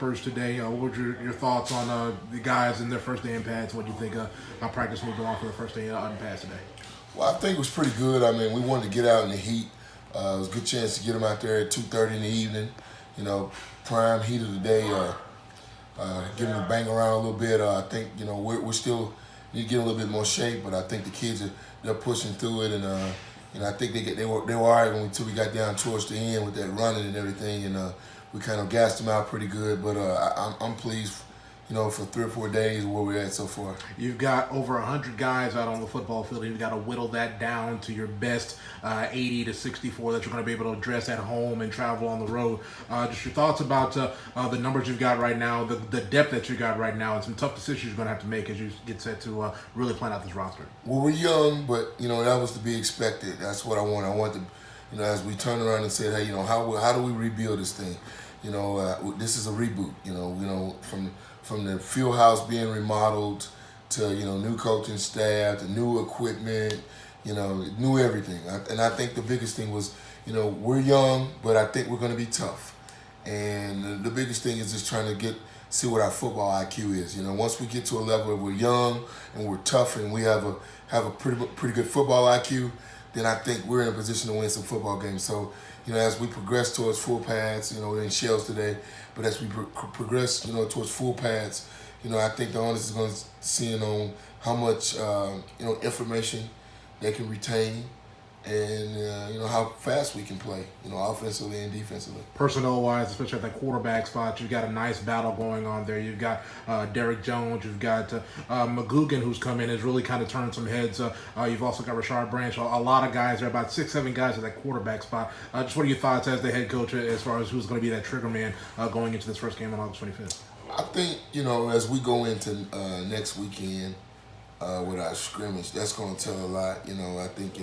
jumpers today. What were your thoughts on the guys in their first day in pads? What do you think how practice moved along for the first day in pads today? Well, I think it was pretty good. I mean, we wanted to get out in the heat. It was a good chance to get them out there at 2:30 in the evening. You know, prime heat of the day. Give them a bang around a little bit. I think we're still need to get a little bit more shape, but I think the kids they're pushing through it, and I think they were all right until we got down towards the end with that running and everything, and we kind of gassed them out pretty good. But I'm pleased, for 3 or 4 days where we're at so far. You've got over 100 guys out on the football field. You've got to whittle that down to your best 80 to 64 that you're going to be able to address at home and travel on the road. Just your thoughts about the numbers you've got right now, the depth that you got right now, and some tough decisions you're going to have to make as you get set to really plan out this roster. Well, we're young, but that was to be expected. That's what I want. I want to, as we turn around and say, hey, how do we rebuild this thing? This is a reboot. From the field house being remodeled to new coaching staff, to new equipment, new everything. And I think the biggest thing was we're young, but I think we're going to be tough. And the biggest thing is just trying to see what our football IQ is. Once we get to a level where we're young and we're tough and we have a pretty good football IQ, then I think we're in a position to win some football games. So, as we progress towards full pads, we're in shells today, but as we progress, towards full pads, I think the onus is going to see on how much, information they can retain and, how fast we can play, offensively and defensively. Personnel-wise, especially at that quarterback spot, you've got a nice battle going on there. You've got Derek Jones. You've got McGugan, who's come in, has really kind of turned some heads. You've also got Rashard Branch. A lot of guys there, about 6, 7 guys at that quarterback spot. Just what are your thoughts as the head coach as far as who's going to be that trigger man going into this first game on August 25th? I think, as we go into next weekend with our scrimmage, that's going to tell a lot. I think,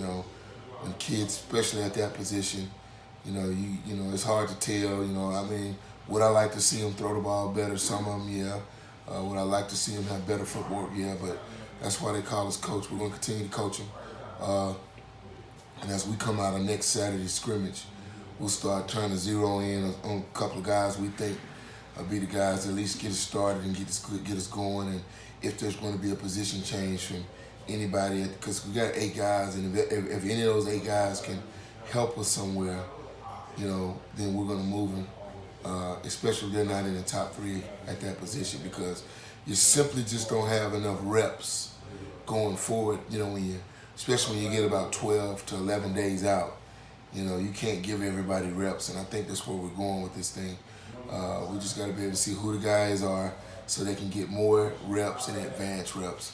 when kids, especially at that position, it's hard to tell. Would I like to see them throw the ball better? Some of them, yeah. Would I like to see them have better footwork? Yeah, but that's why they call us coach. We're going to continue to coach them. And as we come out of next Saturday's scrimmage, we'll start trying to zero in on a couple of guys we think will be the guys that at least get us started and get us going. And if there's going to be a position change from anybody, because we got 8 guys, and if any of those 8 guys can help us somewhere, then we're going to move them, especially if they're not in the top 3 at that position, because you simply just don't have enough reps going forward, especially when you get about 12 to 11 days out. You can't give everybody reps, and I think that's where we're going with this thing. We just got to be able to see who the guys are so they can get more reps and advanced reps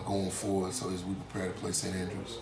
going forward, so as we prepare to play St. Andrews.